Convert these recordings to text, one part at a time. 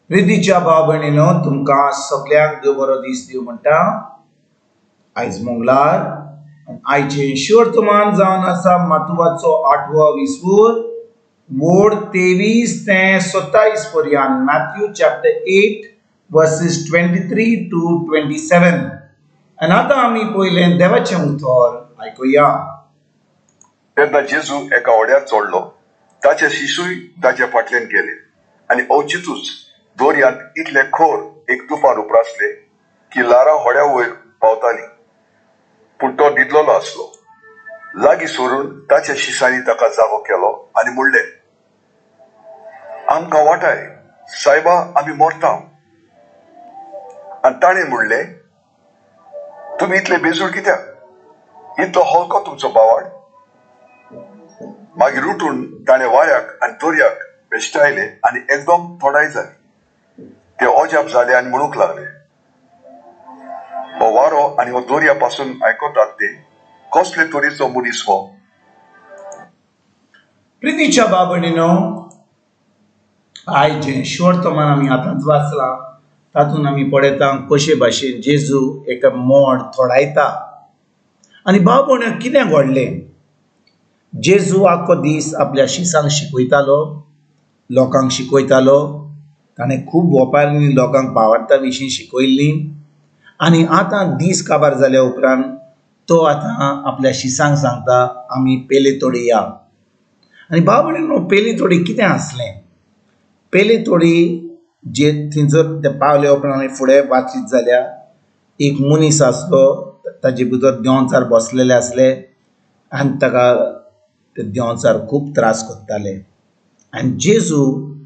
रितीच्या भाव भयणीनो तुमकां सगळ्यांक देव बरो दीस दिवं म्हणटा। आयज मंगळार आयचे वर्तमान जावन आसा मातुवाचो 8वो विसवूर वोड 23 ते 27 पर्यंत मॅथ्यू चॅप्टर 8 वर्सेस 23 to 27। आनी आतां आमी पयलें देवाचें उतर आयकुया। तेन्ना जेजू एका ओड्यार चोडलो, ताचे शिशूय ताचे फाटल्यान गेले आनी अवचितूच दोर्यांत इतले खोर एक तुफान उप्रासले की लारां होड्या वयर पावतालीं, पूण तो न्हिदलोलो आसलो। लागीं सोरून ताच्या शिसांनी ताका जागो केलो आनी म्हणलें, आमकां वाटाय, सायबा, आमी मरता। आनी ताणें म्हणलें, तुमी इतले बेजूड कित्याक? इतलो हलको तुमचो बावाड? मागीर उठून ताणें वाऱ्याक आनी दोर्याक बेश्टायले आनी एकदम थोडाय जाली। ते अजाप जाले आनी म्हणूंक लागले, हो वारो आनी हो दोर्या पासून आयकतात ते कसले तरेचो मनीस हो? प्रितीच्या भाव भयणीनो, आयज जें वर्तमान आमी आतांच वाचलां तातूंत आमी पळयता कशे भाशेन जेजू एका मोड थोडायता। आनी भाव भयणीनो, कितें घडलें? जेजू आख्खो दीस आपल्या शिसांक शिकयतालो, लोकांक शिकयतालो। ताणें खूब वपारींनी लोकांक भावार्था विशीं शिकयल्लीं। आनी आतां दीस काबार जाल्या उपरांत तो आतां आपल्या शिसांक सांगता, आमी पेले तोडी या। आनी भाव भयणीनो, पेली तोडी कितें आसलें? पेली तोडी जे थंयसर ते पावले उपरांत आमी फुडें वाचीत जाल्यार एक मनीस आसलो, ताजे भितर देंवचार बसलेले आसले आनी ताका ते देंवचार खूब त्रास करताले। आनी जेजू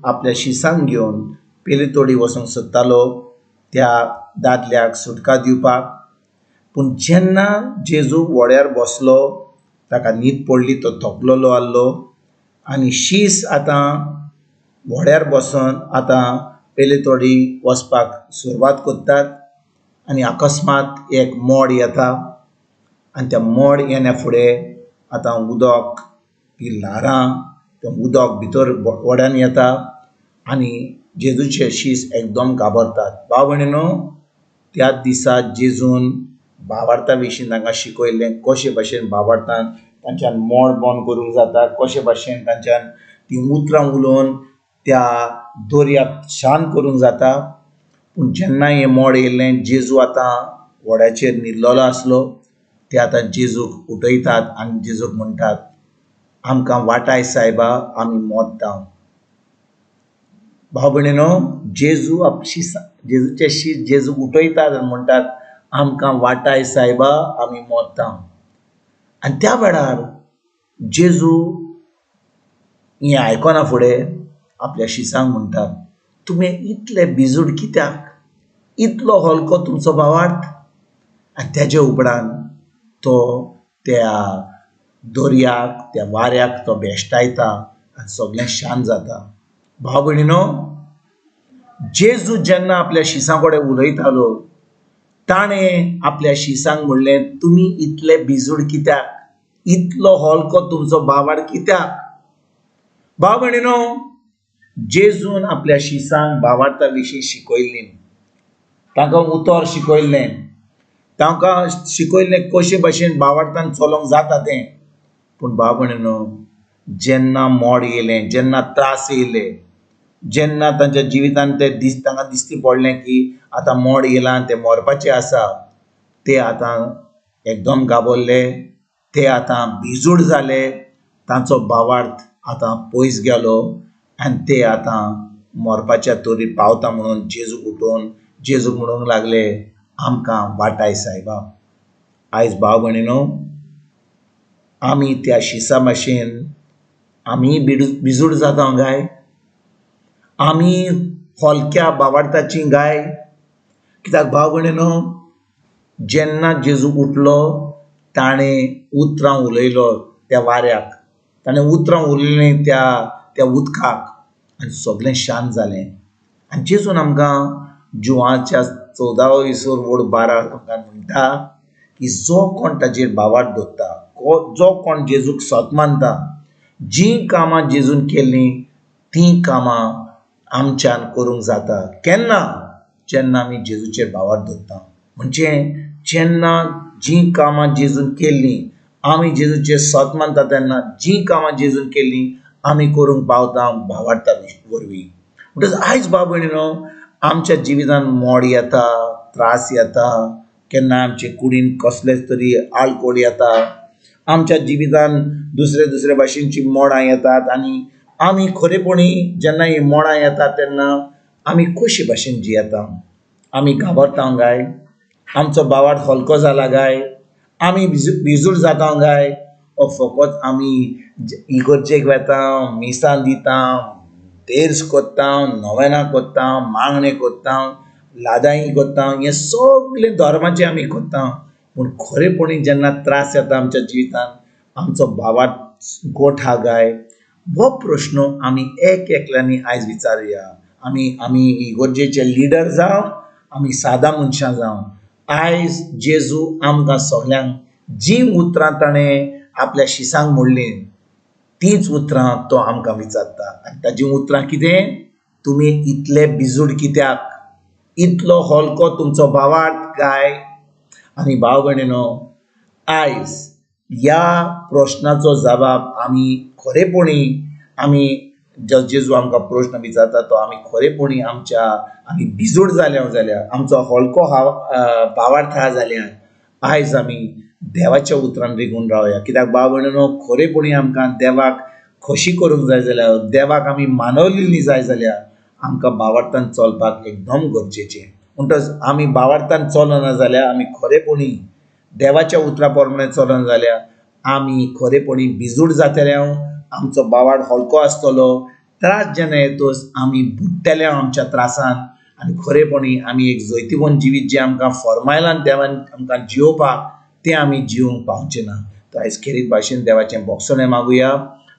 आपल्या शिसांक घेवन पेली तोडी वचूंक सोदतालो त्या दादल्याक सुटका दिवपाक। पूण जेन्ना जेजू व्हड्यार बसलो, ताका न्हीद पडली, तो थकलेलो आहलो आनी शीस आतां व्हड्यार बसून आतां पेली तोडी वचपाक सुरवात करतात। आनी अकस्मात एक मोड येता आनी त्या मोड येण्या फुडें आतां उदक, ती ल्हारां, तें उदक भितर व्हड्यान येता आनी जेजूचे शीस एकदम काबरतात। भाव भयणीनो, त्याच दिसा जेजून भावार्था विशीं तांकां शिकयलें, कशे भाशेन भावार्थान तांच्यान मोड बंद करूंक जाता, कशे भाशेन तांच्यान ती उतरां उलोवन त्या दोर्याक शांत करूंक जाता। पूण जेन्ना हें मोड येयलें, जेजू आतां व्हड्याचेर न्हिदलोलो आसलो, ते आतां जेजूक उठयतात आनी जेजूक म्हणटात, आमकां वाटाय सायबा, आमी मरता। भाव भयणीनो, जेजूचे शीस जेजूक उठयतात आनी म्हणटात, आमकां वाटाय सायबा, आमी मरता। आनी त्या वेळार जेजू हें आयकना फुडें आपल्या शिसांक म्हणटात, तुमी इतले भिजूड कित्याक? इतलो हलको तुमचो भावार्थ? आनी तेजे उपरांत तो त्या दोर्याक, त्या वाऱ्याक तो बेश्टायता आनी सगळें शांत जाता। भाव भयणीनो, जेजू जेन्ना आपल्या शिसां कडेन उलयतालो, ताणें आपल्या शिसांक म्हणलें, तुमी इतले भिजूड कित्याक? इतलो हलको तुमचो भावार्थ कित्याक? भाव भयणीनो, जेजून आपल्या शिसांक भावार्था विशीं शिकयल्लीं, तांकां उतर शिकयल्लें, तांकां शिकयल्लें कशे भाशेन भावार्थान चलोंक जाता तें। पूण भाव भयणीनो, जेन्ना मोड येयलें, जेन्ना त्रास येयले, जेन्ना तांच्या जिवितांत ते तांकां दिश्टी पडलें की आतां मोड येयलां, ते मरपाचें आसा, ते आतां एकदम घाबरले, ते आतां भिजूड जाले, तांचो भावार्थ आतां पयस गेलो आनी ते आतां मरपाच्या तोरी पावता म्हणून जेजूक उठोवन जेजूक म्हणूंक लागले, आमकां वाटाय सायबा। आयज भाव भयणीनो, आमी त्या शिसा भाशेन आमी भिजूड जाता काय? आमी हलक्या भावार्थाची गाय? कित्याक भाव भयणीनो, जेन्ना जेजू उठलो, ताणें उतरां उलयलो त्या वाऱ्याक, ताणें उतरां उलयलीं त्या उदकाक आनी सगळें शांत जालें। आनी जेजून आमकां जुवाच्या 14वा विसवूर वोड 12 आमकां म्हणटा की जो कोण ताचेर भावार्थ दवरता, जो कोण जेजूक सत मानता, जीं कामां जेजून केल्लीं तीं कामां आमच्यान करूंक जाता. केन्ना? जेन्ना आमी जेजूचेर बावर दवरता. म्हणजे जेन्ना जीं कामां जेजून केल्लीं, आमी जेजूचेर सोत मानता तेन्ना जीं कामां जेजून केल्लीं आमी करूंक पावता भावार्था वरवीं. म्हणटच आयज भाव भयणीनो, आमच्या जिवितांत मोड येता, त्रास येता, केन्ना आमचे कुडीन कसलेच तरी आडकोड येता, आमच्या जिवितांत दुसरे दुसरे भाशेनची मोडां येतात आनी आमी खरेपणी जेन्ना हीं मोडां येतात तेन्ना आमी कशे भाशेन जियेता. आमी घाबरता काय? आमचो बावार्थ हलको जाला काय? आमी भिजूड जाता काय? ओ फकत आमी इगर्जेक वेता, मिसां दिता, देर्स कोत्ता, नोवेनां कोत्ता, मागणे कोत्ता, लादाई कोत्ता, हें सगळें धर्माचें आमी कोत्ता. पूण खरेपणी जेन्ना त्रास येता आमच्या जिवितांत, आमचो भावार्थ गोठ हा काय? हो प्रश्न आमी एक एकल्यांनी आयज विचारुया. आमी इगर्जेचे लिडर जावं, आमी सादा मनशां जावं, आयज जेजू आमकां सगल्यांक जीं उतरां ताणें आपल्या शिसांक म्हणलीं तींच उतरां तो आमकां विचारता. आनी ताजीं उतरां कितें? तुमी इतले भिजूड कित्याक? इतलो हलको तुमचो भावार्थ काय? आनी भाव भयणीनो, आयज ह्या प्रश्नाचो जबाब आमी खरेपणी जेजू आमकां प्रश्न विचारता तो आमी खरेपणी आमी भिजूड जाल्या जाल्यार, आमचो हलको भावार्थ हा जाल्यार आयज आमी देवाच्या उतरान रिगून रावया. कित्याक भाव भयणीनो, खरेपणी आमकां देवाक खोशी करूंक जाय जाल्यार, देवाक आमी मानवलेलीं जाय जाल्यार आमकां भावार्थान चलपाक एकदम गरजेचें. म्हणटच आमी भावार्थान चलना जाल्यार, आमी खरेपणी देवाच्या उतरां प्रमाणे चलना जाल्यार आमी खरेपणी भिजूड जातले, आमचो बावार्थ हलको आसतलो. त्रास जेन्ना येतोच आमी बुडटले आमच्या त्रासान आनी खरेपणी आमी एक जैतिवंत जिवीत जें आमकां फॉर्मायलान देवान आमकां जियोवपाक तें आमी जिवंक पावचें ना. तर आयज खेरीत भाशेन देवाचें बोगसणें मागुया,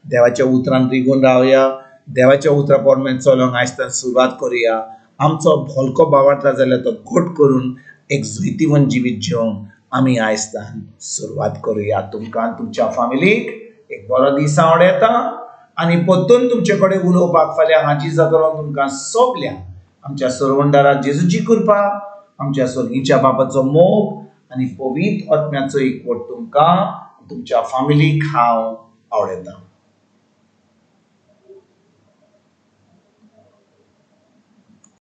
देवाच्या उतरान रिगून रावया, देवाच्या उतरां प्रमाणे चलोंक आयजतान सुरवात करुया. आमचो हलको भावार्थ आसा जाल्यार तो घट करून एक जैतिवंत जिवीत जिवंक आमी आयजतान सुरवात करुया. तुमकां तुमच्या फॅमिलीक एक बरो दीस आवड येता आनी परतून तुमचे कडेन उलोवपाक फाल्यां हाजीर जातलो तुमकां सगल्यांक. आमच्या सर्वंडारा जेजूची कृपा, आमच्या सर्गीच्या बापाचो मोग आनी पवित्र आत्म्याचो एकवट तुमकां तुमच्या फॅमिलीक हांव आवडयतां.